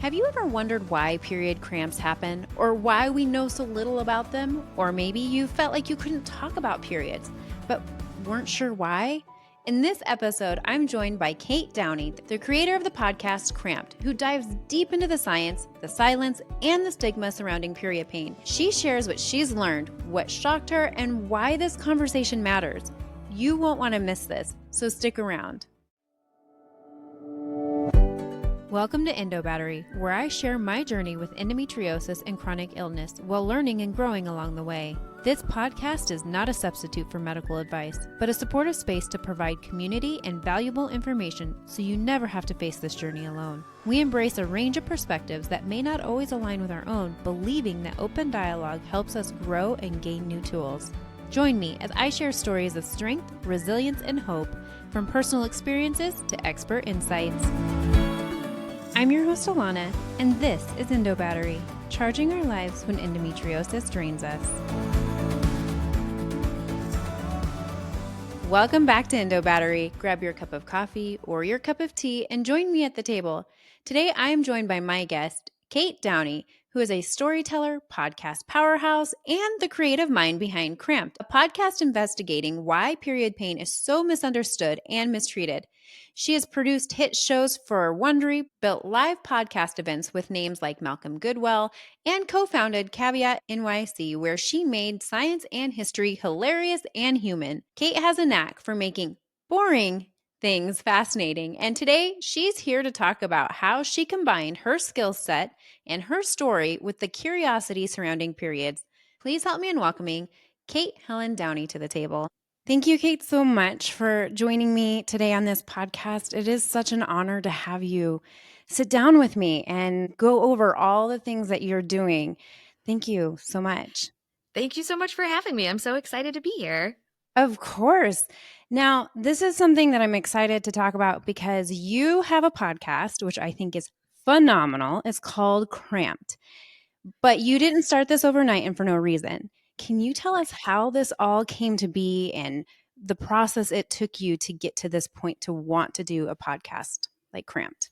Have you ever wondered why period cramps happen, or why we know so little about them? Or maybe you felt like you couldn't talk about periods, but weren't sure why? In this episode, I'm joined by Kate Downey, the creator of the podcast Cramped, who dives deep into the science, the silence, and the stigma surrounding period pain. She shares what she's learned, what shocked her, and why this conversation matters. You won't want to miss this, so stick around. Welcome to Endo Battery, where I share my journey with endometriosis and chronic illness while learning and growing along the way. This podcast is not a substitute for medical advice, but a supportive space to provide community and valuable information so you never have to face this journey alone. We embrace a range of perspectives that may not always align with our own, believing that open dialogue helps us grow and gain new tools. Join me as I share stories of strength, resilience, and hope, from personal experiences to expert insights. I'm your host, Alana, and this is Endo Battery, charging our lives when endometriosis drains us. Welcome back to Endo Battery. Grab your cup of coffee or your cup of tea and join me at the table. Today, I am joined by my guest, Kate Downey, who is a storyteller, podcast powerhouse, and the creative mind behind Cramped, a podcast investigating why period pain is so misunderstood and mistreated. She has produced hit shows for Wondery, built live podcast events with names like Malcolm Goodwell, and co-founded Caveat NYC, where she made science and history hilarious and human. Kate has a knack for making boring things fascinating, and today she's here to talk about how she combined her skill set and her story with the curiosity surrounding periods. Please help me in welcoming Kate Helen Downey to the table. Thank you, Kate, so much for joining me today on this podcast. It is such an honor to have you sit down with me and go over all the things that you're doing. Thank you so much. Thank you so much for having me. I'm so excited to be here. Of course. Now, this is something that I'm excited to talk about because you have a podcast, which I think is phenomenal. It's called Cramped. But you didn't start this overnight and for no reason. Can you tell us how this all came to be and the process it took you to get to this point to want to do a podcast like Cramped?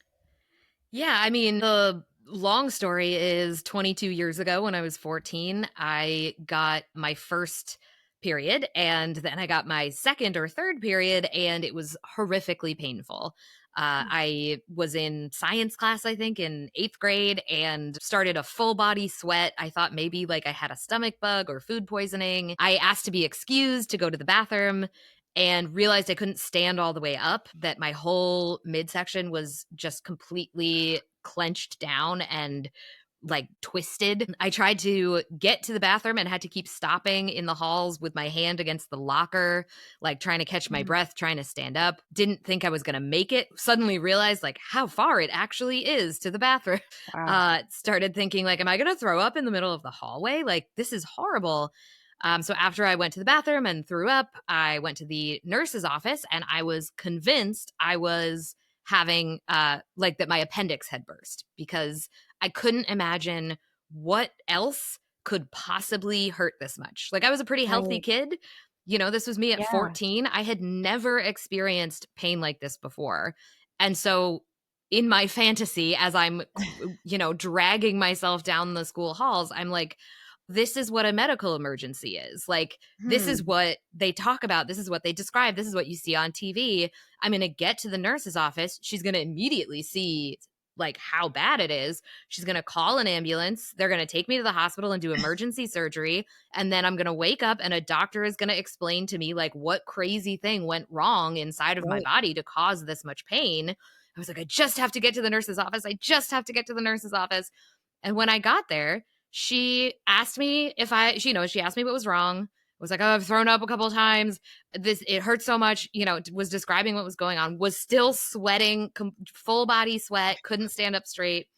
Yeah, I mean, the long story is 22 years ago when I was 14, I got my first period, and then I got my second or third period, and it was horrifically painful. I was in science class, I think, in 8th grade, and started a full body sweat. I thought maybe like I had a stomach bug or food poisoning. I asked to be excused to go to the bathroom and realized I couldn't stand all the way up, that my whole midsection was just completely clenched down and like twisted. I tried to get to the bathroom and had to keep stopping in the halls with my hand against the locker, like trying to catch my breath, trying to stand up. Didn't think I was going to make it. Suddenly realized like how far it actually is to the bathroom. Wow. Started thinking like, am I going to throw up in the middle of the hallway? Like, this is horrible. So after I went to the bathroom and threw up, I went to the nurse's office and I was convinced I was having like that my appendix had burst, because I couldn't imagine what else could possibly hurt this much. Like, I was a pretty healthy Right. kid. You know, this was me at Yeah. 14. I had never experienced pain like this before. And so in my fantasy, as I'm, dragging myself down the school halls, I'm like, this is what a medical emergency is. Like, this is what they talk about. This is what they describe. This is what you see on TV. I'm going to get to the nurse's office. She's going to immediately see like how bad it is. She's going to call an ambulance. They're going to take me to the hospital and do emergency surgery. And then I'm going to wake up and a doctor is going to explain to me like what crazy thing went wrong inside of my body to cause this much pain. I was like, I just have to get to the nurse's office. I just have to get to the nurse's office. And when I got there, she asked me if she asked me what was wrong. I was like, oh, I've thrown up a couple of times. It hurts so much, was describing what was going on, was still sweating, full body sweat, couldn't stand up straight.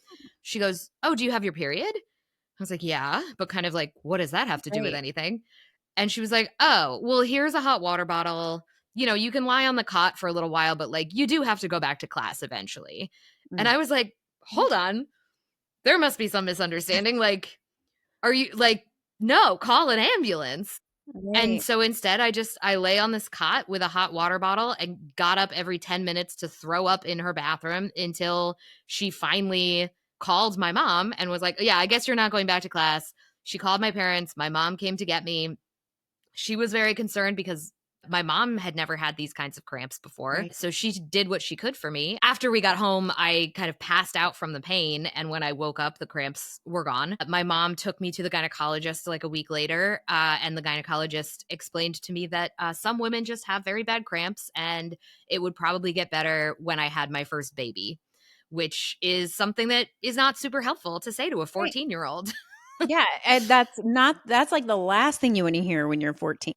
She goes, oh, do you have your period? I was like, yeah, but kind of like, what does that have to do with anything? And she was like, oh, well, here's a hot water bottle. You can lie on the cot for a little while, but like, you do have to go back to class eventually. And I was like, hold on, there must be some misunderstanding. Like, are you like, no, call an ambulance. And so instead I lay on this cot with a hot water bottle and got up every 10 minutes to throw up in her bathroom until she finally called my mom and was like, yeah, I guess you're not going back to class. She called my parents. My mom came to get me. She was very concerned because my mom had never had these kinds of cramps before. Right. So she did what she could for me. After we got home, I kind of passed out from the pain. And when I woke up, the cramps were gone. My mom took me to the gynecologist like a week later. And the gynecologist explained to me that some women just have very bad cramps and it would probably get better when I had my first baby, which is something that is not super helpful to say to a Right. 14-year-old. Yeah, and that's like the last thing you wanna hear when you're 14.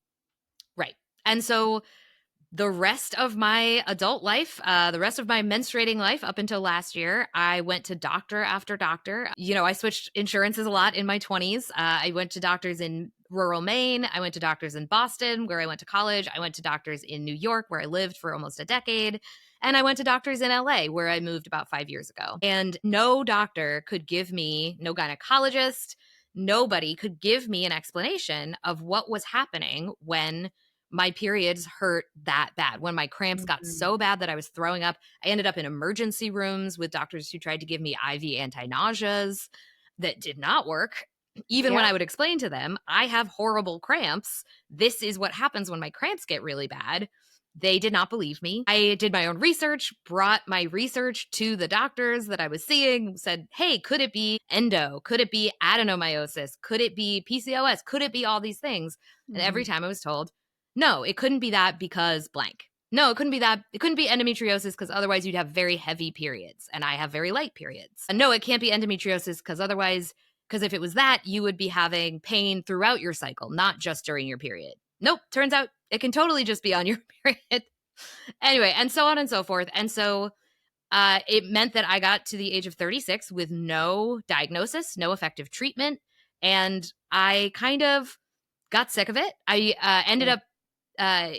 Right. And so the rest of my adult life, the rest of my menstruating life up until last year, I went to doctor after doctor. I switched insurances a lot in my 20s. I went to doctors in rural Maine. I went to doctors in Boston, where I went to college. I went to doctors in New York, where I lived for almost a decade. And I went to doctors in LA, where I moved about 5 years ago. And no doctor could give me, no gynecologist, nobody could give me an explanation of what was happening when my periods hurt that bad. When my cramps got Mhm. so bad that I was throwing up, I ended up in emergency rooms with doctors who tried to give me IV anti-nauseas that did not work. Even when Yep. I would explain to them, I have horrible cramps. This is what happens when my cramps get really bad. They did not believe me. I did my own research, brought my research to the doctors that I was seeing, said, hey, could it be endo? Could it be adenomyosis? Could it be PCOS? Could it be all these things? And every Mhm. time I was told, no, it couldn't be that because blank. No, it couldn't be that. It couldn't be endometriosis because otherwise you'd have very heavy periods. And I have very light periods. And no, it can't be endometriosis because otherwise, because if it was that, you would be having pain throughout your cycle, not just during your period. Nope. Turns out it can totally just be on your period. Anyway, and so on and so forth. And so it meant that I got to the age of 36 with no diagnosis, no effective treatment. And I kind of got sick of it. I ended Right. up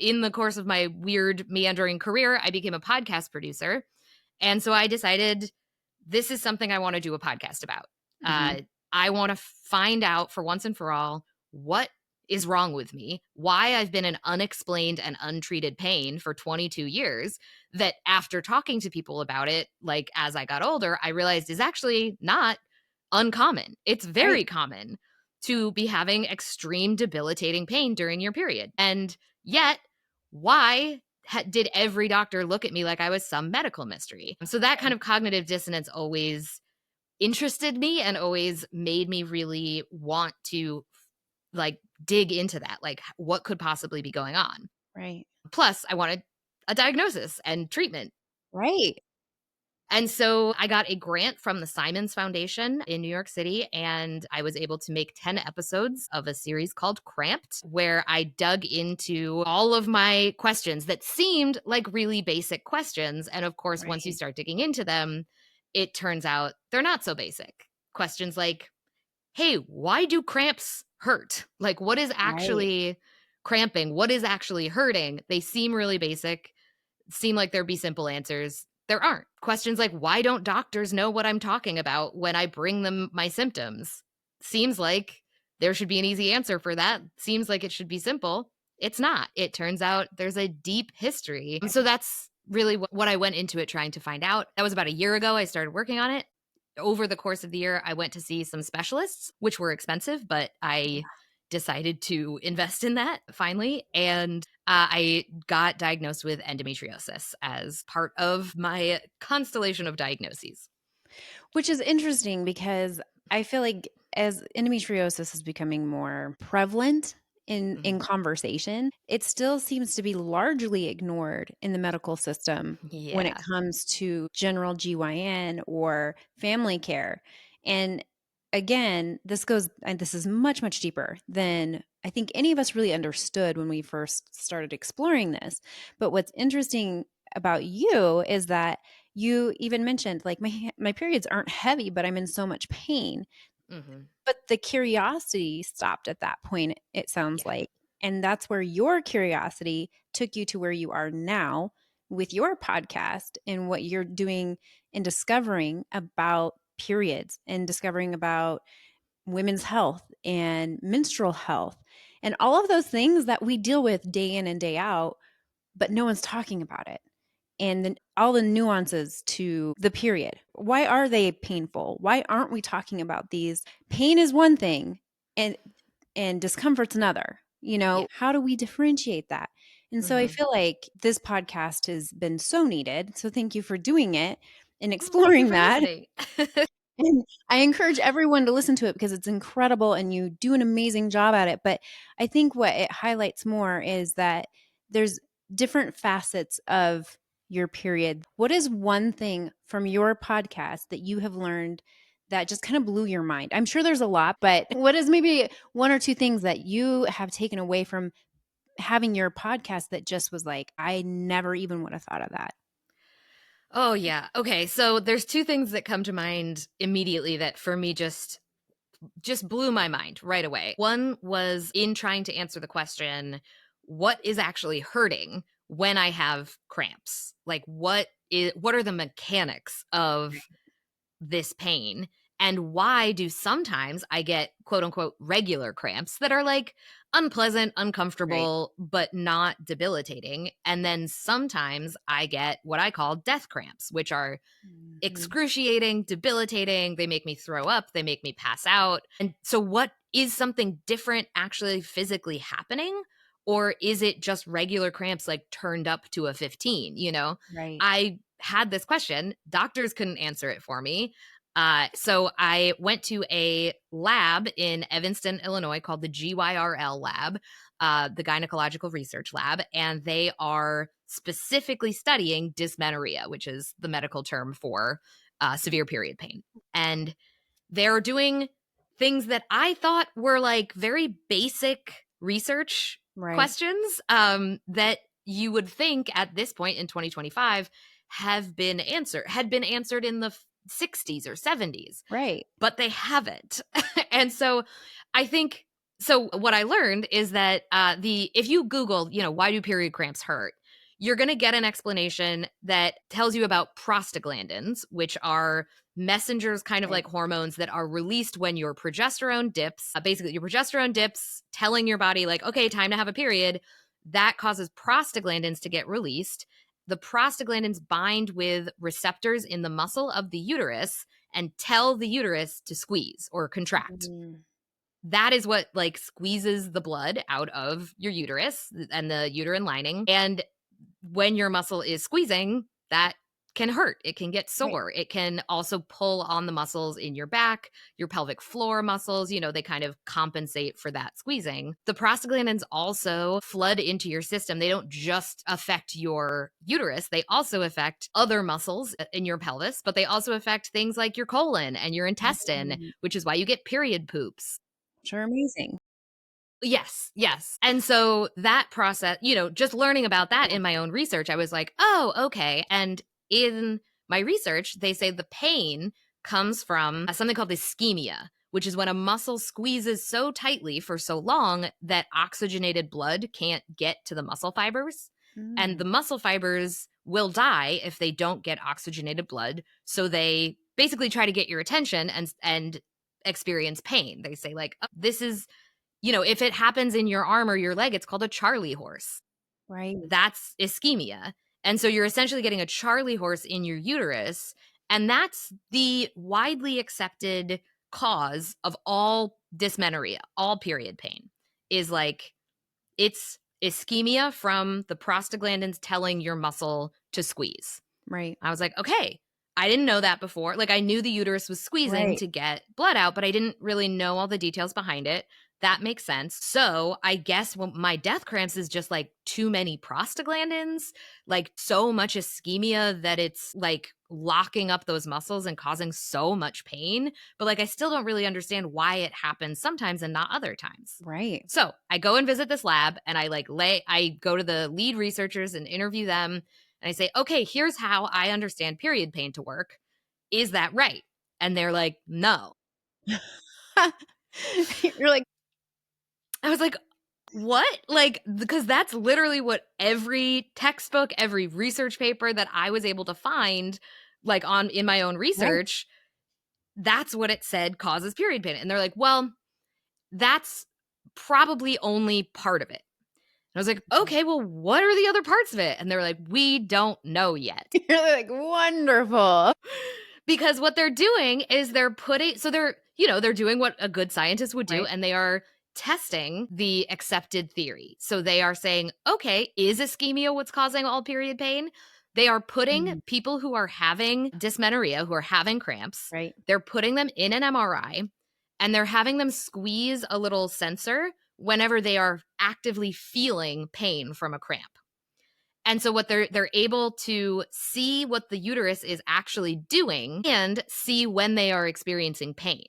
in the course of my weird meandering career, I became a podcast producer. And so I decided this is something I want to do a podcast about. Mhm. Uh, I want to find out for once and for all what is wrong with me, why I've been in unexplained and untreated pain for 22 years. That after talking to people about it, like as I got older, I realized is actually not uncommon. It's Right. very common to be having extreme debilitating pain during your period. And yet, why did every doctor look at me like I was some medical mystery? So that kind Right. of cognitive dissonance always interested me and always made me really want to like dig into that. Like, what could possibly be going on? Right. Plus, I wanted a diagnosis and treatment. Right. And so I got a grant from the Simons Foundation in New York City, and I was able to make 10 episodes of a series called Cramped, where I dug into all of my questions that seemed like really basic questions. And of course, once you Right. start digging into them, it turns out they're not so basic. Questions like, hey, why do cramps hurt? Like, what is Right. actually cramping? What is actually hurting? They seem really basic, seem like there'd be simple answers. There aren't. Questions like, why don't doctors know what I'm talking about when I bring them my symptoms? Seems like there should be an easy answer for that. Seems like it should be simple. It's not. It turns out there's a deep history. So that's really what I went into it trying to find out. That was about a year ago. I started working on it. Over the course of the year, I went to see some specialists, which were expensive, but I decided to invest in that finally. And I got diagnosed with endometriosis as part of my constellation of diagnoses. Which is interesting because I feel like as endometriosis is becoming more prevalent in Mhm. conversation, it still seems to be largely ignored in the medical system when it Yeah. comes to general GYN or family care. And again, this is much, much deeper than I think any of us really understood when we first started exploring this. But what's interesting about you is that you even mentioned, like, my periods aren't heavy, but I'm in so much pain. Hmm. But the curiosity stopped at that point, it sounds Yeah. like, and that's where your curiosity took you to where you are now with your podcast and what you're doing and discovering about periods and discovering about women's health and menstrual health and all of those things that we deal with day in and day out, but no one's talking about it. and then all the nuances to the period. Why are they painful? Why aren't we talking about these? Pain is one thing and discomfort's another. Yeah. How do we differentiate that? And so I Mhm. feel like this podcast has been so needed. So thank you for doing it and Well, thank you exploring for that. listening. And I encourage everyone to listen to it because it's incredible and you do an amazing job at it. But I think what it highlights more is that there's different facets of your period. What is one thing from your podcast that you have learned that just kind of blew your mind? I'm sure there's a lot, but what is maybe one or two things that you have taken away from having your podcast that just was like, I never even would have thought of that? Oh, yeah. Okay, so there's two things that come to mind immediately that for me just blew my mind right away. One was in trying to answer the question, what is actually hurting when I have cramps? Like what are the mechanics of this pain? And why do sometimes I get quote unquote regular cramps that are like unpleasant, Right. uncomfortable, but not debilitating? And then sometimes I get what I call death cramps, which are Mhm. excruciating, debilitating. They make me throw up, they make me pass out. And so, what is something different actually physically happening? Or is it just regular cramps like turned up to a 15? Right. I had this question. Doctors couldn't answer it for me. So I went to a lab in Evanston, Illinois called the GYRL lab, the Gynecological Research Lab, and they are specifically studying dysmenorrhea, which is the medical term for severe period pain. And they're doing things that I thought were like very basic research Right. questions that you would think at this point in 2025 had been answered in the 60s or 70s, Right. but they haven't. And so I think so what I learned is that the if you google, why do period cramps hurt, you're going to get an explanation that tells you about prostaglandins, which are messengers, kind of Right. like hormones that are released when your progesterone dips. Basically your progesterone dips, telling your body like, okay, time to have a period. That causes prostaglandins to get released. The prostaglandins bind with receptors in the muscle of the uterus and tell the uterus to squeeze or contract. Mm. That is what like squeezes the blood out of your uterus and the uterine lining. And when your muscle is squeezing, that can hurt. It can get Right. sore. It can also pull on the muscles in your back, your pelvic floor muscles. They kind of compensate for that squeezing. The prostaglandins also flood into your system. They don't just affect your uterus, they also affect other muscles in your pelvis, but they also affect things like your colon and your intestine, Mm. which is why you get period poops. Sure, amazing. Yes, yes. And so that process, just learning about that in my own research, I was like, oh, okay. And in my research, they say the pain comes from something called ischemia, which is when a muscle squeezes so tightly for so long that oxygenated blood can't get to the muscle fibers. And the Mm. muscle fibers will die if they don't get oxygenated blood. So they basically try to get your attention and experience pain. They say, like, oh, this is if it happens in your arm or your leg, it's called a Charlie horse. Right. That's ischemia. And so you're essentially getting a Charlie horse in your uterus. And that's the widely accepted cause of all dysmenorrhea, all period pain, is like it's ischemia from the prostaglandins telling your muscle to squeeze. Right. I was like, okay, I didn't know that before. Like, I knew the uterus was squeezing Right. to get blood out, but I didn't really know all the details behind it. That makes sense. So, I guess my death cramps is just like too many prostaglandins, like so much ischemia that it's like locking up those muscles and causing so much pain. But like, I still don't really understand why it happens sometimes and not other times. Right. So I go and visit this lab and I go to the lead researchers and interview them. And I say, okay, here's how I understand period pain to work. Is that right? And they're like, no. You're like, I was like, what? Like, because that's literally what every textbook, every research paper that I was able to find, like on in my own right. research, that's what it said causes period pain. And they're like, well, that's probably only part of it. I was like, okay, well, what are the other parts of it? And they were like, we don't know yet. You're like, wonderful. Because what they're doing is they're doing what a good scientist would do, Right. and they are testing the accepted theory. So they are saying, okay, is ischemia what's causing all period pain? They are putting Mm, people who are having dysmenorrhea, who are having cramps, right. they're putting them in an MRI, and they're having them squeeze a little sensor whenever they are actively feeling pain from a cramp. And so what they're able to see what the uterus is actually doing and see when they are experiencing pain.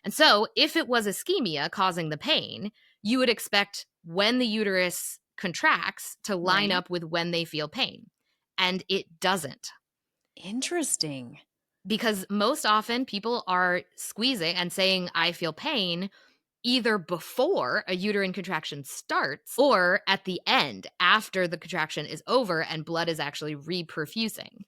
And so if it was ischemia causing the pain, you would expect when the uterus contracts to line Right. up with when they feel pain. And it doesn't. Interesting. Because most often people are squeezing and saying, I feel pain, either before a uterine contraction starts or at the end after the contraction is over and blood is actually reperfusing.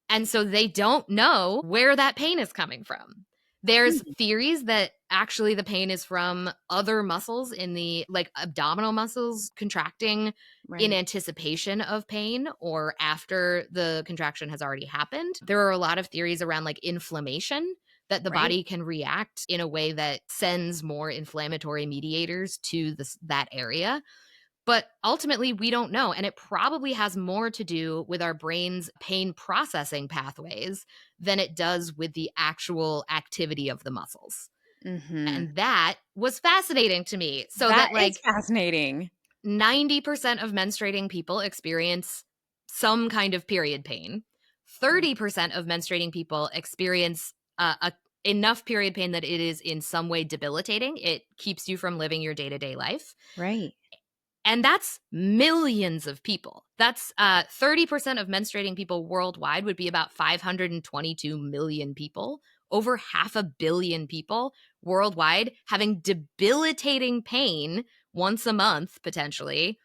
And so they don't know where that pain is coming from. There's Hmm. theories that actually the pain is from other muscles in the like abdominal muscles contracting in Right. anticipation of pain or after the contraction has already happened. There are a lot of theories around like inflammation that the Right. body can react in a way that sends more inflammatory mediators to that area. But ultimately, we don't know. And it probably has more to do with our brain's pain processing pathways than it does with the actual activity of the muscles. Mm-hmm. And that was fascinating to me. So That that is like fascinating. 90% of menstruating people experience some kind of period pain. Right. 30% of menstruating people experience enough period pain that it is in some way debilitating. It keeps you from living your day to day life. Right. And that's millions of people. That's 30% of menstruating people worldwide would be about 522 million people, over 500 million people worldwide having debilitating pain once a month, potentially.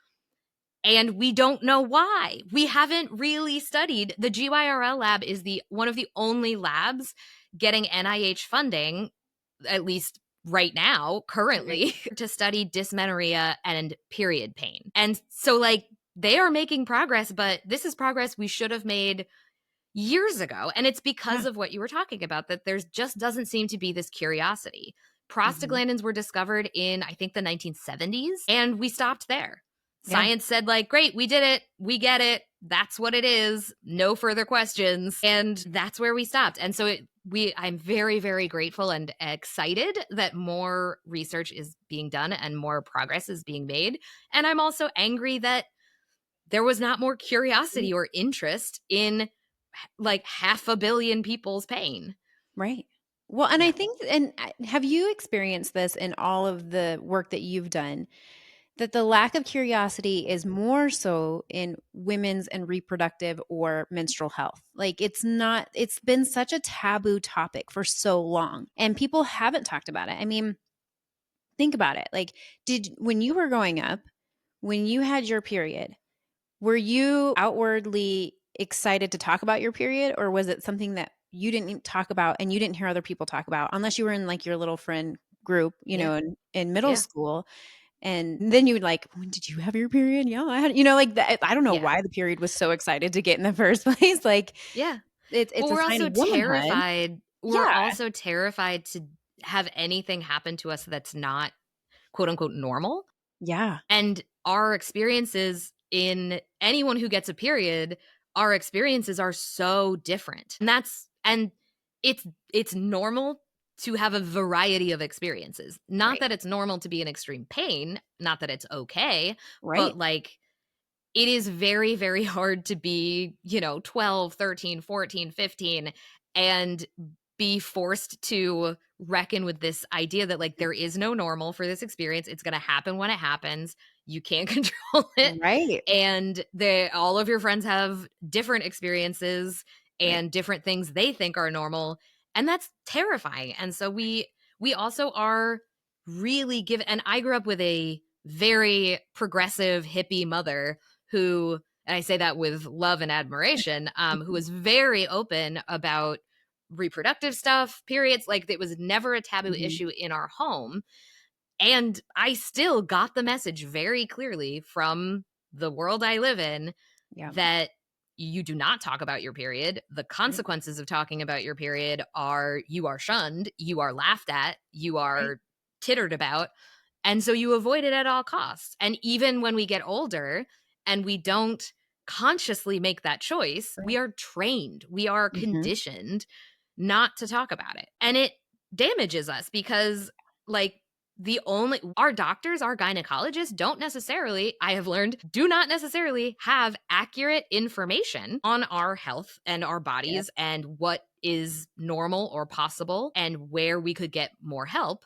And we don't know why. We haven't really studied. The GYRL lab is the one of the only labs getting NIH funding, at least right now, Right. currently, to study dysmenorrhea and period pain. And so, like, they are making progress, but this is progress we should have made years ago. And it's because Yeah. of what you were talking about that there's just doesn't seem to be this curiosity. Hmm. Prostaglandins were discovered in, I think, the 1970s, and we stopped there. Yeah. Science said, like, great, we did it. We get it. That's what it is. No further questions. And that's where we stopped. And so I'm very, very grateful and excited that more research is being done and more progress is being made. And I'm also angry that there was not more curiosity or interest in like 500 million people's pain. Right. Well, and I Yeah. think, and have you experienced this in all of the work that you've done, that the lack of curiosity is more so in women's and reproductive or menstrual health? Like it's not, it's been such a taboo topic for so long, and people haven't talked about it. I mean, think about it. Like, when you were growing up, when you had your period, were you outwardly excited to talk about your period, or was it something that you didn't talk about and you didn't hear other people talk about unless you were in like your little friend group, Yeah. in middle Yeah. school? And then you would like, when did you have your period? Yeah, I had, like that. I don't know Yeah. why the period was so excited to get in the first place. Like Yeah. it's Well, a sign of womanhood. we're Yeah. also terrified to have anything happen to us that's not quote unquote normal. Yeah. And our experiences in anyone who gets a period, our experiences are so different. And it's normal to have a variety of experiences. Not Right. that it's normal to be in extreme pain, not that it's okay, Right. but like it is very, very hard to be, 12, 13, 14, 15, and be forced to reckon with this idea that like there is no normal for this experience. It's going to happen when it happens. You can't control it. Right. And all of your friends have different experiences Right. and different things they think are normal. And that's terrifying. And so we also are really given, and I grew up with a very progressive hippie mother who, and I say that with love and admiration, who was very open about reproductive stuff, periods. Like it was never a taboo Mhm. issue in our home. And I still got the message very clearly from the world I live in Yeah. that you do not talk about your period. The Yep. consequences of talking about your period are you are shunned, you are laughed at, you Right. are tittered about. And so you avoid it at all costs. And even when we get older and we don't consciously make that choice, we Right. are trained, we are Mhm. conditioned not to talk about it. And it damages us because, like, our doctors, our gynecologists don't necessarily, I have learned, do not necessarily have accurate information on our health and our Yep. bodies and what is normal or possible and where we could get more help.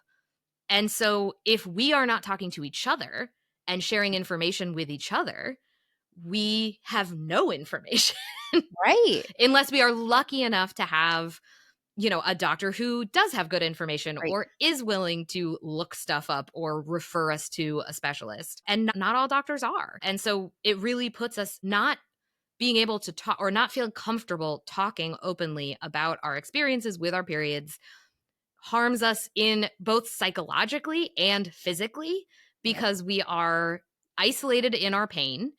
And so if we are not talking to each other and sharing information with each other, we have no information Right. unless we are lucky enough to have, a doctor who does have good information Right. or is willing to look stuff up or refer us to a specialist. And not all doctors are. And so it really puts us not being able to talk or not feeling comfortable talking openly about our experiences with our periods harms us in both psychologically and physically Yep. because we are isolated in our pain,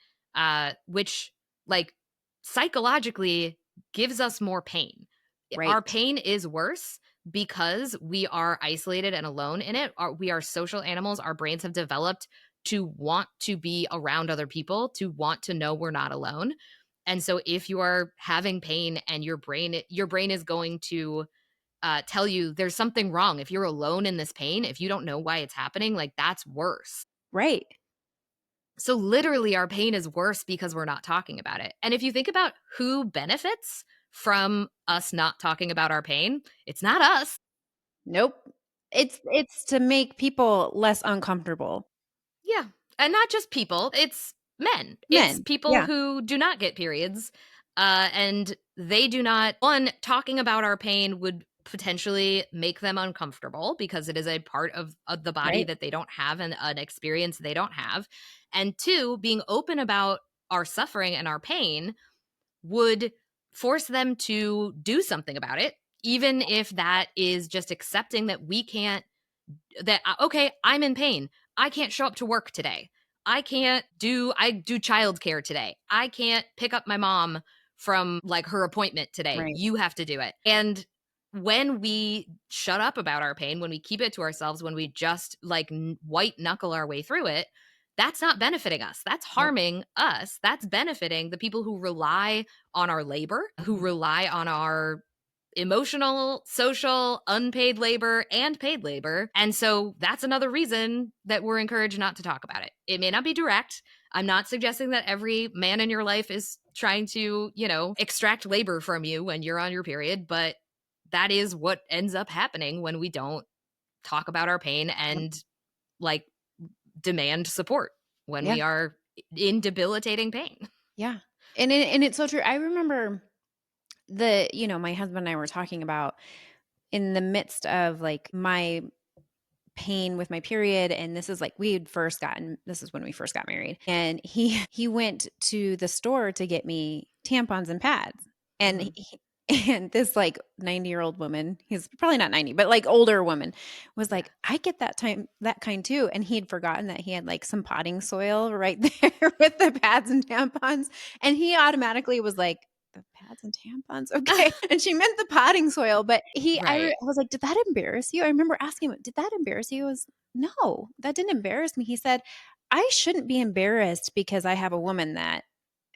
which, like, psychologically gives us more pain. Our Right. pain is worse because we are isolated and alone in it. We are social animals. Our brains have developed to want to be around other people, to want to know we're not alone. And so if you are having pain and your brain is going to tell you there's something wrong. If you're alone in this pain, if you don't know why it's happening, like, that's worse. Right. So literally our pain is worse because we're not talking about it. And if you think about who benefits from us not talking about our pain, it's not us. Nope. It's to make people less uncomfortable. Yeah. And not just people, it's men. It's Men. people Yeah. who do not get periods. And they do not, one, talking about our pain would potentially make them uncomfortable because it is a part of the body Right. that they don't have and an experience they don't have. And two, being open about our suffering and our pain would force them to do something about it, even if that is just accepting that we can't that okay, I'm in pain. I can't show up to work today. I do childcare today. I can't pick up my mom from, like, her appointment today. Right. You have to do it. And when we shut up about our pain, when we keep it to ourselves, when we just, like, white knuckle our way through it, that's not benefiting us. That's Nope. harming us. That's benefiting the people who rely on our labor, who Mhm. rely on our emotional, social, unpaid labor, and paid labor. And so that's another reason that we're encouraged not to talk about it. It may not be direct. I'm not suggesting that every man in your life is trying to, extract labor from you when you're on your period, but that is what ends up happening when we don't talk about our pain Yep. and, like, demand support when Yeah. we are in debilitating pain. Yeah. And it's so true. I remember my husband and I were talking about in the midst of like my pain with my period, and this is like this is when we first got married, and he went to the store to get me tampons and pads, and Mhm. and this like 90-year-old woman, he's probably not 90 but like older woman, was Yeah. like, I get that kind too, and he'd forgotten that he had like some potting soil right there with the pads and tampons, and he automatically was like, the pads and tampons, okay. And she meant the potting soil, but Right. I was like, "Did that embarrass you?" I remember asking him, "Did that embarrass you?" He was, "No, that didn't embarrass me." He said, "I shouldn't be embarrassed because I have a woman that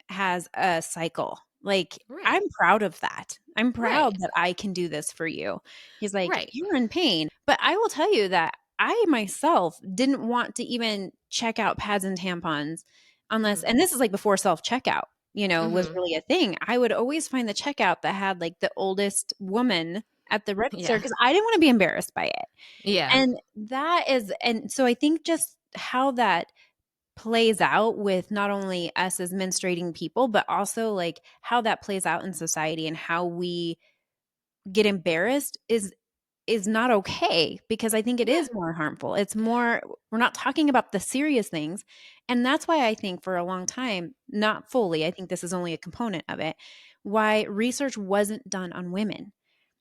has a cycle. Like, I'm Right. proud of that. I'm proud Right. that I can do this for you." He's like, Right. "You're in pain." But I will tell you that I myself didn't want to even check out pads and tampons unless, Mm. and this is like before self-checkout, was Mhm. really a thing. I would always find the checkout that had like the oldest woman at the register Yeah. because I didn't want to be embarrassed by it. Yeah. And so I think just how that plays out with not only us as menstruating people, but also like how that plays out in society and how we get embarrassed is not okay, because I think it Yeah. is more harmful. It's more, we're not talking about the serious things. And that's why I think for a long time, not fully, I think this is only a component of it, why research wasn't done on women.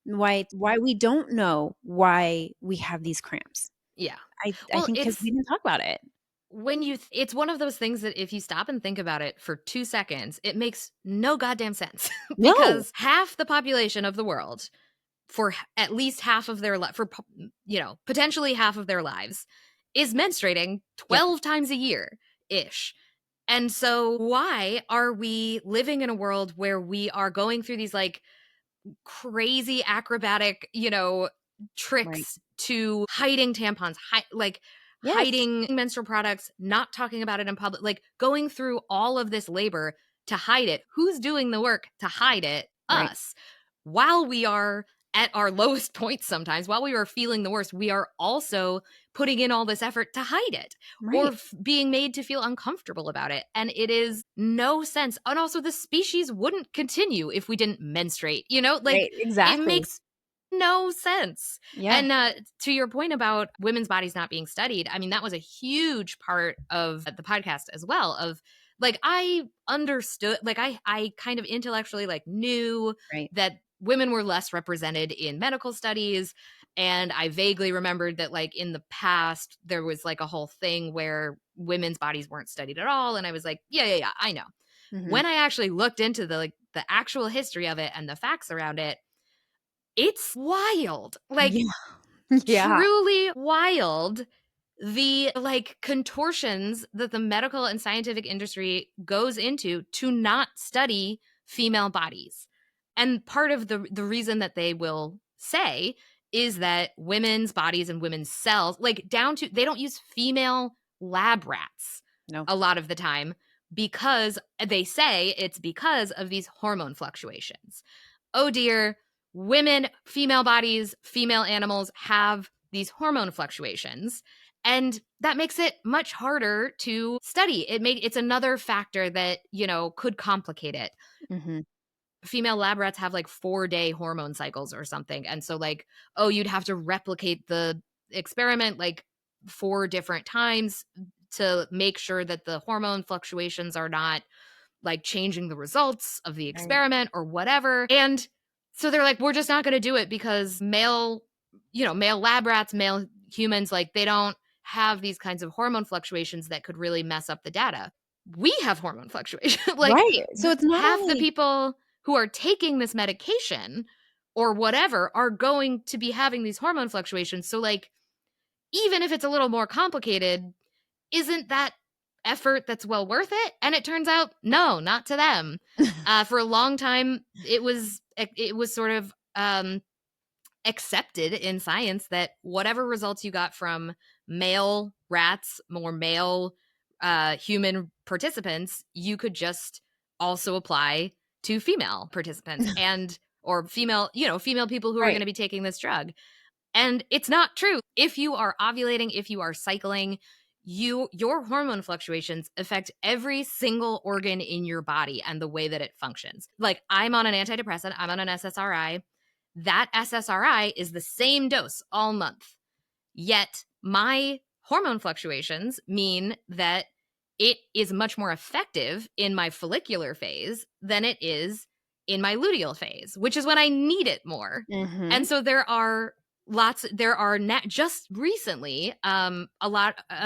Why we don't know why we have these cramps. Yeah. I Well, think because we didn't talk about it. when you it's one of those things that if you stop and think about it for 2 seconds, it makes no goddamn sense No. because half the population of the world for at least half of their potentially half of their lives is menstruating Yep. 12 times a year ish. And so why are we living in a world where we are going through these like crazy acrobatic, Right. tricks to hiding tampons, Yes. hiding menstrual products, not talking about it in public, like going through all of this labor to hide it. Who's doing the work to hide it? Right. Us. While we are at our lowest points sometimes, while we are feeling the worst, we are also putting in all this effort to hide it or Right. being made to feel uncomfortable about it. And it is no sense. And also, the species wouldn't continue if we didn't menstruate, like Right. it Exactly. makes no sense. Yeah. And to your point about women's bodies not being studied, I mean, that was a huge part of the podcast as well. Of like, I understood, like, I kind of intellectually like knew Right. that women were less represented in medical studies. And I vaguely remembered that, like, in the past, there was like a whole thing where women's bodies weren't studied at all. And I was like, yeah, I know. Mhm. When I actually looked into the actual history of it and the facts around it, it's wild. Like, Yeah. Yeah. truly wild, the like contortions that the medical and scientific industry goes into to not study female bodies. And part of the reason that they will say is that women's bodies and women's cells, like down to, they don't use female lab rats No. a lot of the time because they say it's because of these hormone fluctuations. Oh dear, women, female bodies, female animals have these hormone fluctuations. And that makes it much harder to study. It's another factor that, could complicate it. Mhm. Female lab rats have like 4-day hormone cycles or something. And so, like, oh, you'd have to replicate the experiment like 4 different times to make sure that the hormone fluctuations are not like changing the results of the Right. experiment or whatever. And so they're like, we're just not going to do it because male lab rats, male humans, like they don't have these kinds of hormone fluctuations that could really mess up the data. We have hormone fluctuation. Like Right. So it's not half the only people who are taking this medication or whatever are going to be having these hormone fluctuations. So, like, even if it's a little more complicated, isn't that effort that's well worth it? And it turns out, no, not to them. For a long time, it was sort of accepted in science that whatever results you got from male rats or male human participants, you could just also apply to female participants and or female people who are going right. to be taking this drug. And it's not true. If you are ovulating, if you are cycling, your hormone fluctuations affect every single organ in your body and the way that it functions. Like, I'm on an antidepressant, I'm on an SSRI. That SSRI is the same dose all month. Yet my hormone fluctuations mean that it is much more effective in my follicular phase than it is in my luteal phase, which is when I need it more. And Mhm. so just recently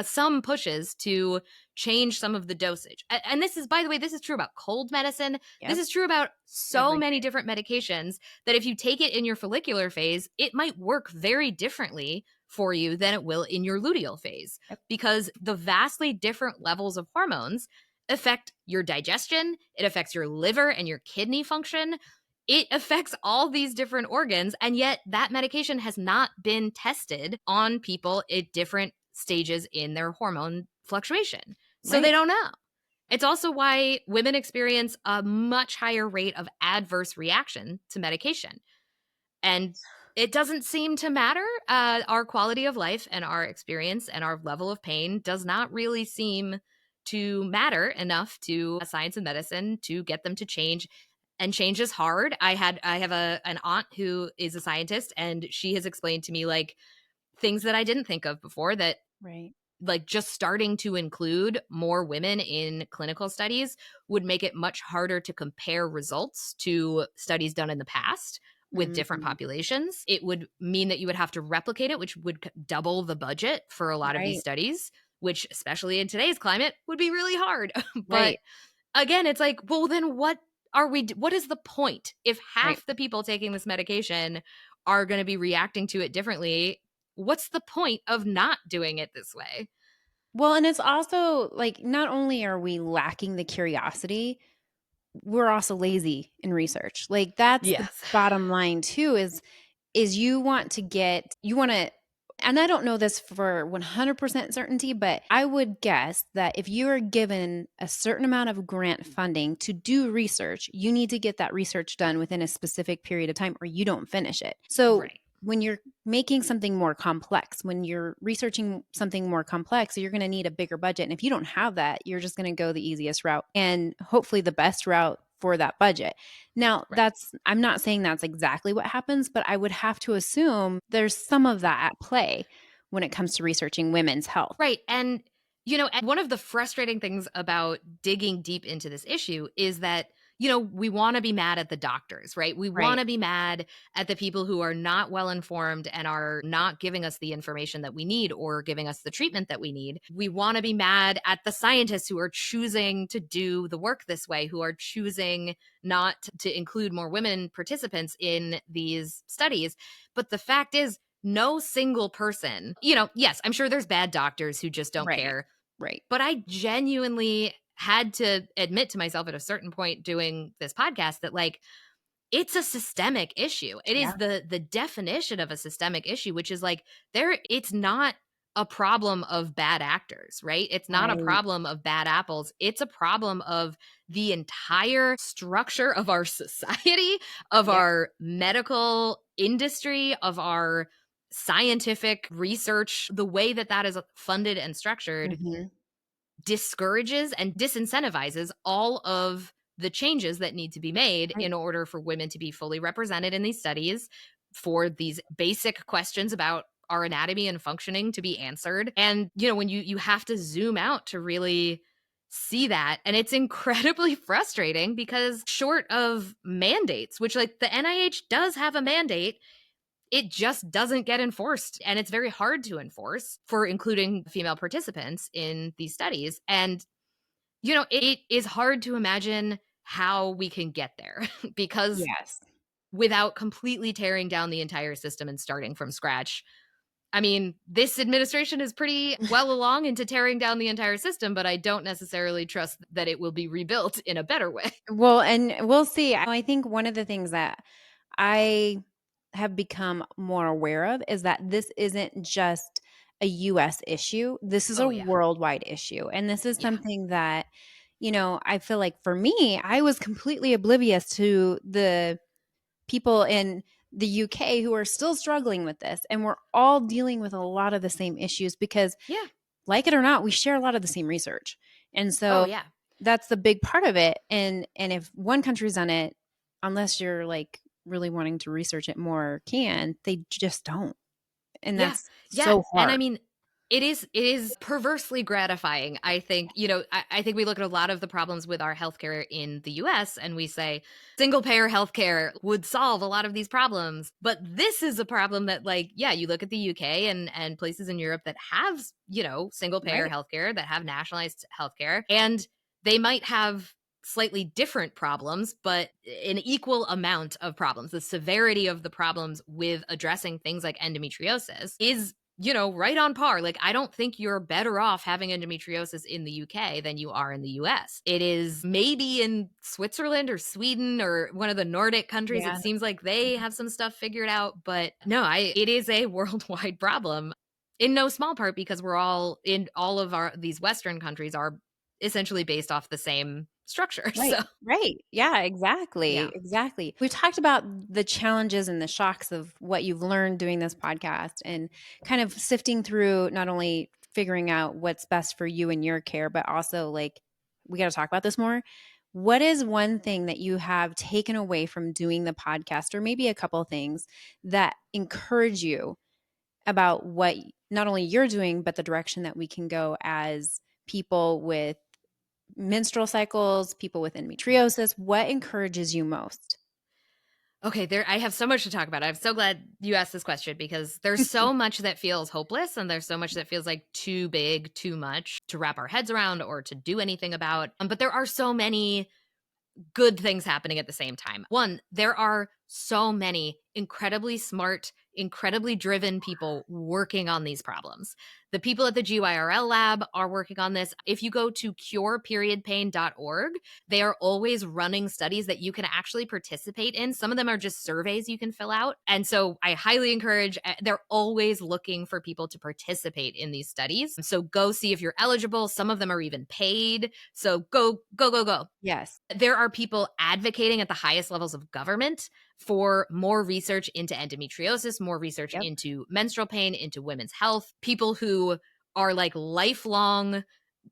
some pushes to change some of the dosage. And this is, by the way, this is true about cold medicine. This Yep. is true about so Everything. many different medications that if you take it in your follicular phase, it might work very differently for you than it will in your luteal phase Yep. because the vastly different levels of hormones affect your digestion, it affects your liver and your kidney function. It affects all these different organs, and yet that medication has not been tested on people at different stages in their hormone fluctuation. So they Right. don't know. It's also why women experience a much higher rate of adverse reaction to medication. And it doesn't seem to matter. Our quality of life and our experience and our level of pain does not really seem to matter enough to science and medicine to get them to change. And change is hard. I have an aunt who is a scientist, and she has explained to me like things that I didn't think of before, that Right. like just starting to include more women in clinical studies would make it much harder to compare results to studies done in the past with different Mhm. populations. It would mean that you would have to replicate it, which would double the budget for a lot of these Right, studies, which, especially in today's climate, would be really hard. But right, again, it's like, well, then what is the point if right. half the people taking this medication are going to be reacting to it differently? What's the point of not doing it this way? Well, and it's also like not only are we lacking the curiosity, we're also lazy in research. Like that's the Yes. bottom line too is you want to and I don't know this for 100% certainty, but I would guess that if you are given a certain amount of grant funding to do research, you need to get that research done within a specific period of time or you don't finish it. So Right. when you're making something more complex, when you're researching something more complex, you're going to need a bigger budget. And if you don't have that, you're just going to go the easiest route and hopefully the best route for that budget. Now, Right. I'm not saying that's exactly what happens, but I would have to assume there's some of that at play when it comes to researching women's health. Right. And, and one of the frustrating things about digging deep into this issue is that, we want to be mad at the doctors, right? We want Right. to be mad at the people who are not well informed and are not giving us the information that we need or giving us the treatment that we need. We want to be mad at the scientists who are choosing to do the work this way, who are choosing not to include more women participants in these studies. But the fact is, no single person, yes, I'm sure there's bad doctors who just don't Right. care, Right. but I genuinely had to admit to myself at a certain point doing this podcast that, like, it's a systemic issue. It Yeah. is the definition of a systemic issue, which is like, it's not a problem of bad actors, right? It's not a Right. problem of bad apples. It's a problem of the entire structure of our society, of Yeah. our medical industry, of our scientific research. The way that that is funded and structured Mhm. discourages and disincentivizes all of the changes that need to be made Right. in order for women to be fully represented in these studies, for these basic questions about our anatomy and functioning to be answered. And when you have to zoom out to really see that, and it's incredibly frustrating because short of mandates, which, like, the NIH does have a mandate, it just doesn't get enforced, and it's very hard to enforce for including female participants in these studies. And it is hard to imagine how we can get there because Yes. without completely tearing down the entire system and starting from scratch. I mean, this administration is pretty well along into tearing down the entire system, but I don't necessarily trust that it will be rebuilt in a better way. Well, and we'll see. I think one of the things that I have become more aware of is that this isn't just a US issue. This is a Oh yeah. worldwide issue. And this is Yeah. something that, I feel like for me, I was completely oblivious to the people in the UK who are still struggling with this. And we're all dealing with a lot of the same issues because, Yeah. like it or not, we share a lot of the same research. And Oh so yeah. that's the big part of it. And if one country's done it, unless you're like really wanting to research it more, can they just don't. And Yeah. that's Yeah. so And I hard. mean, it is perversely gratifying. I think, I think we look at a lot of the problems with our healthcare in the US and we say single payer healthcare would solve a lot of these problems. But this is a problem that, like, yeah, you look at the UK and places in Europe that have, single payer Right. healthcare, that have nationalized healthcare, and they might have slightly different problems, but an equal amount of problems. The severity of the problems with addressing things like endometriosis is, right on par. Like, I don't think you're better off having endometriosis in the UK than you are in the US. It is maybe in Switzerland or Sweden or one of the Nordic countries. It Yeah. seems like they have some stuff figured out, but no, it is a worldwide problem, in no small part because we're all of our these Western countries are essentially based off the same structure. Right, So, right. Yeah, exactly, yeah. exactly. We've talked about the challenges and the shocks of what you've learned doing this podcast and kind of sifting through not only figuring out what's best for you and your care, but also like, we got to talk about this more. What is one thing that you have taken away from doing the podcast, or maybe a couple things that encourage you about what not only you're doing, but the direction that we can go as people with menstrual cycles, people with endometriosis? What encourages you most? Okay, there I have so much to talk about. I'm so glad you asked this question because there's so much that feels hopeless and there's so much that feels like too big, too much to wrap our heads around or to do anything about. But there are so many good things happening at the same time. One, there are so many incredibly smart, incredibly driven people working on these problems. The people at the GYRL lab are working on this. If you go to cureperiodpain.org, they are always running studies that you can actually participate in. Some of them are just surveys you can fill out. And so I highly encourage, they're always looking for people to participate in these studies. So go see if you're eligible. Some of them are even paid. So go, go, go, go. Yes. There are people advocating at the highest levels of government for more research into endometriosis, more research Yep. into menstrual pain, into women's health, people who are like lifelong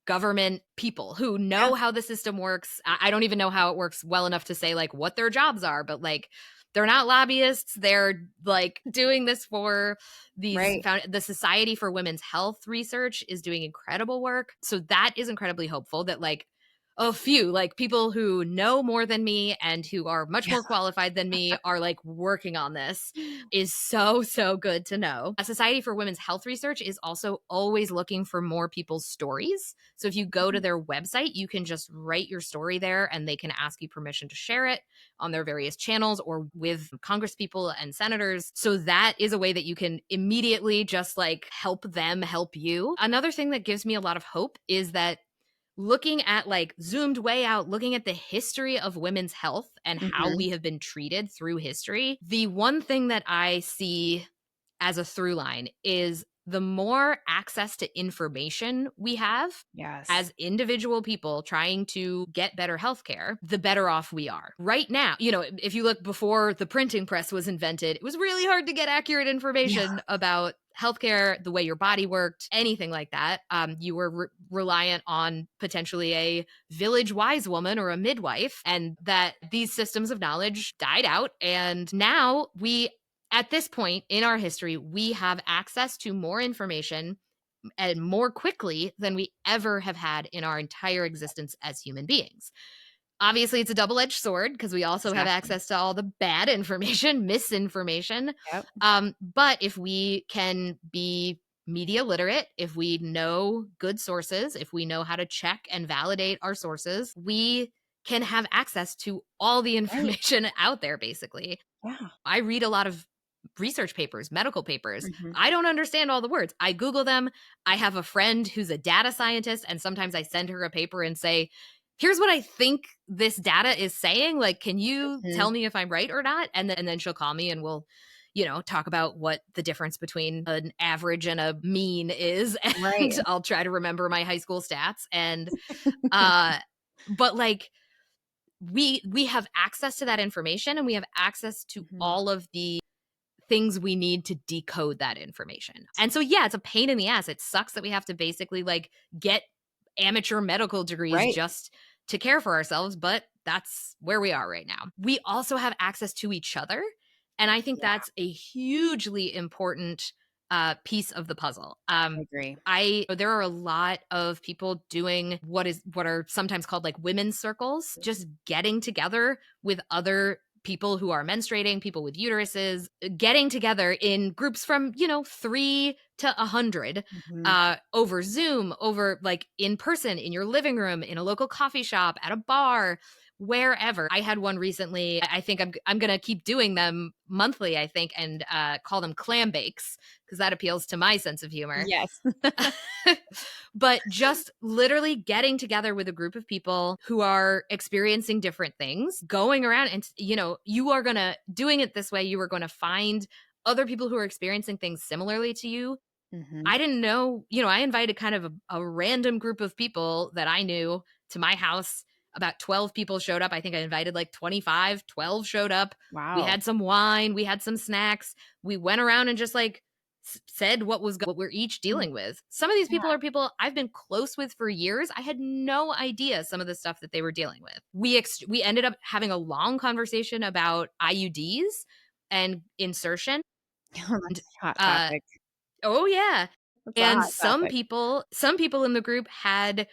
government people who Yeah. know how the system works. I don't even know how it works well enough to say like what their jobs are, but like they're not lobbyists. They're like doing this for Right. the Society for Women's Health Research is doing incredible work. So that is incredibly hopeful that like a few like people who know more than me and who are much Yeah. more qualified than me are like working on this is so, so good to know. A Society for Women's Health Research is also always looking for more people's stories. So if you go to their website, you can just write your story there and they can ask you permission to share it on their various channels or with congresspeople and senators. So that is a way that you can immediately just like help them help you. Another thing that gives me a lot of hope is that looking at like zoomed way out, looking at the history of women's health and how Mhm. we have been treated through history, the one thing that I see as a through line is the more access to information we have Yes. as individual people trying to get better healthcare, the better off we are. Right now, you know, if you look before the printing press was invented, it was really hard to get accurate Yeah. information about healthcare, the way your body worked, anything like that. You were reliant on potentially a village wise woman or a midwife, and that these systems of knowledge died out. And now at this point in our history, we have access to more information and more quickly than we ever have had in our entire existence as human beings. Obviously, it's a double edged sword because we also have Exactly. access to all the bad information, misinformation. Yep. But if we can be media literate, if we know good sources, if we know how to check and validate our sources, we can have access to all the Right. information out there, basically. Yeah. I read a lot of research papers, medical papers. Mhm. I don't understand all the words. I Google them. I have a friend who's a data scientist, and sometimes I send her a paper and say, here's what I think this data is saying. Like, can you Mhm. tell me if I'm right or not? And then she'll call me and we'll, talk about what the difference between an average and a mean is. Right. And I'll try to remember my high school stats. And uh but like we have access to that information and we have access to Mhm. all of the things we need to decode that information. And so yeah, it's a pain in the ass. It sucks that we have to basically like get amateur medical degrees Right. just to care for ourselves, but that's where we are right now. We also have access to each other, and I think Yeah, that's a hugely important piece of the puzzle. I agree. I There are a lot of people doing what are sometimes called like women's circles, just getting together with other people who are menstruating, people with uteruses, getting together in groups from, 3 to 100 Mhm. over Zoom, over like in person, in your living room, in a local coffee shop, at a bar, wherever. I had one recently. I think I'm going to keep doing them monthly, I think, and call them clam bakes because that appeals to my sense of humor. Yes. But just literally getting together with a group of people who are experiencing different things, going around and, you are going to, doing it this way, you are going to find other people who are experiencing things similarly to you. Mhm. I didn't know, I invited kind of a random group of people that I knew to my house. About 12 people showed up. I think I invited like 25, 12 showed up. We Wow. had some wine, we had some snacks. We went around and just like said what we're each Mm, dealing with. Some of these yeah. people are people I've been close with for years. I had no idea some of the stuff that they were dealing with. We ended up having a long conversation about IUDs and insertion. Oh, And that's a hot uh topic. oh yeah. That's a And hot some topic. people some people in the group had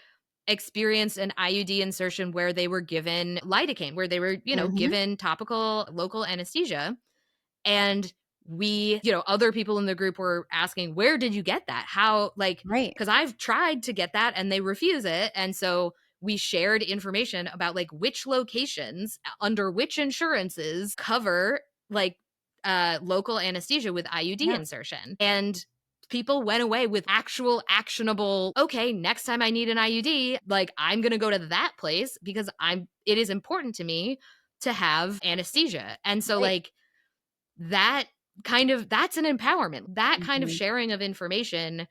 experienced an IUD insertion where they were given lidocaine, where they were, Mhm. given topical local anesthesia. And we, other people in the group were asking, where did you get that? How, like, Right. because I've tried to get that and they refuse it. And so we shared information about like which locations under which insurances cover like local anesthesia with IUD Yeah. insertion. And people went away with actual actionable, okay, next time I need an IUD, like I'm going to go to that place because it is important to me to have anesthesia. And so Right. like that that's an empowerment. That kind of Mhm. sharing of information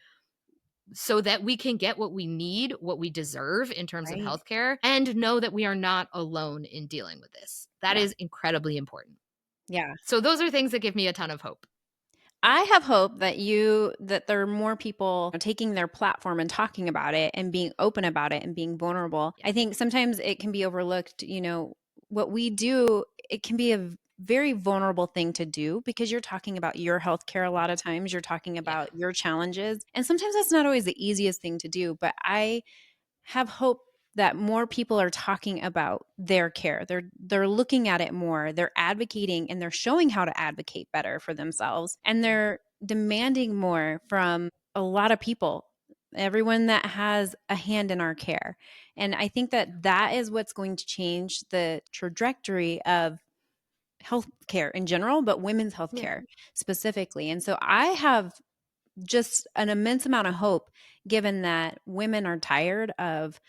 so that we can get what we need, what we deserve in terms of Right. healthcare, and know that we are not alone in dealing with this. That Yeah. is incredibly important. Yeah. So those are things that give me a ton of hope. I have hope that there are more people taking their platform and talking about it and being open about it and being vulnerable. Yeah. I think sometimes it can be overlooked, what we do, it can be a very vulnerable thing to do because you're talking about your healthcare a lot of times, you're talking Yeah. about your challenges, and sometimes that's not always the easiest thing to do, but I have hope that more people are talking about their care. They're looking at it more. They're advocating and they're showing how to advocate better for themselves. And they're demanding more from a lot of people, everyone that has a hand in our care. And I think that is what's going to change the trajectory of healthcare in general, but women's Yeah. healthcare specifically. And so I have just an immense amount of hope given that women are tired of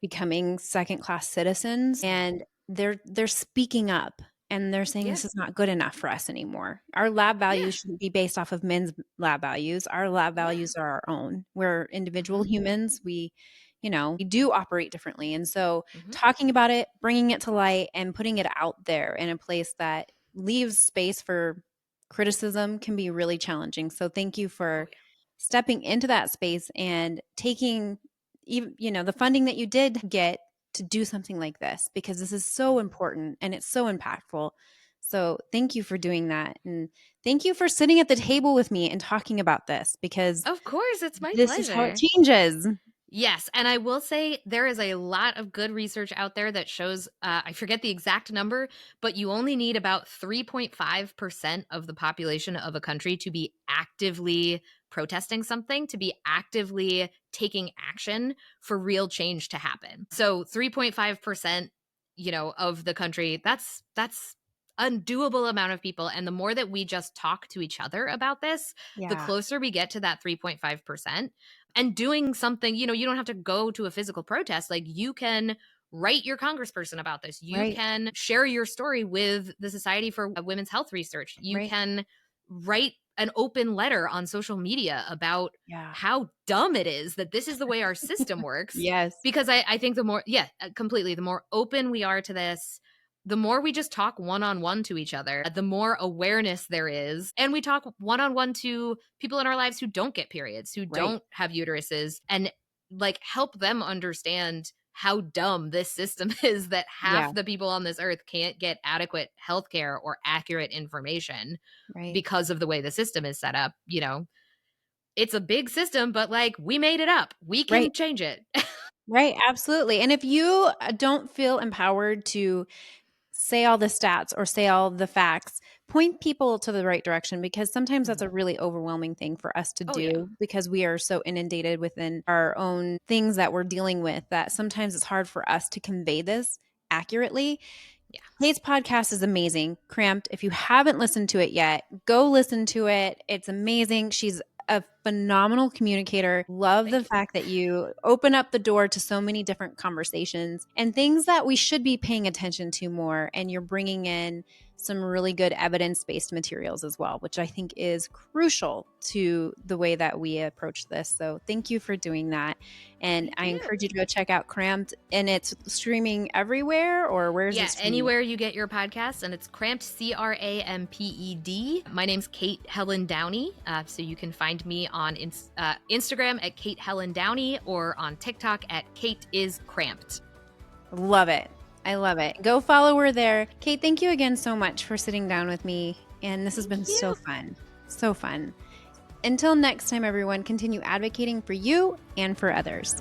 becoming second class citizens and they're speaking up and they're saying Yeah. this is not good enough for us anymore. Our lab Yeah. values shouldn't be based off of men's lab values. Our lab Yeah. values are our own. We're individual Mhm. humans. We do operate differently. And so Mhm. talking about it, bringing it to light and putting it out there in a place that leaves space for criticism can be really challenging. So thank you Oh for yeah. stepping into that space and taking even the funding that you did get to do something like this because this is so important and it's so impactful. So thank you for doing that and thank you for sitting at the table with me and talking about this because Of course, it's my this is how it pleasure. changes. Yes, and I will say there is a lot of good research out there that shows, I forget the exact number, but you only need about 3.5% of the population of a country to be actively protesting something, to be actively taking action for real change to happen. So 3.5%, of the country, that's a doable amount of people. And the more that we just talk to each other about this, the Yeah. closer we get to that 3.5%. And doing something, you don't have to go to a physical protest. Like you can write your congressperson about this. You Right. can share your story with the Society for Women's Health Research. You Right. can write an open letter on social media about Yeah. how dumb it is that this is the way our system works. Yes. Because I think the more, yeah, completely, the more open we are to this, the more we just talk one on one to each other, the more awareness there is. And we talk one on one to people in our lives who don't get periods, who Right. don't have uteruses, and like help them understand how dumb this system is that Yeah. half the people on this earth can't get adequate healthcare or accurate information Right. because of the way the system is set up. It's a big system, but like we made it up. We Right. can change it. Right. Absolutely. And if you don't feel empowered to say all the stats or say all the facts, point people to the right direction because sometimes that's Mhm. a really overwhelming thing for us to Oh yeah. do because we are so inundated within our own things that we're dealing with that sometimes it's hard for us to convey this accurately. Yeah. Kate's podcast is amazing. Cramped. If you haven't listened to it yet, go listen to it. It's amazing. She's a phenomenal communicator. Love the Thank you. fact that you open up the door to so many different conversations and things that we should be paying attention to more. And you're bringing in some really good evidence based materials as well, which I think is crucial to the way that we approach this. So thank you for doing that. And Thank I you. encourage you to go check out Cramped. And it's streaming everywhere, or where is it Yeah, streaming? anywhere you get your podcasts, and it's Cramped, Cramped. My name's Kate Helen Downey, so you can find me on Instagram at Kate Helen Downey or on TikTok at Kate is Cramped. Love it. I love it. Go follow her there. Kate, thank you again so much for sitting down with me. And this has Thank been so you. fun. So fun. Until next time, everyone, continue advocating for you and for others.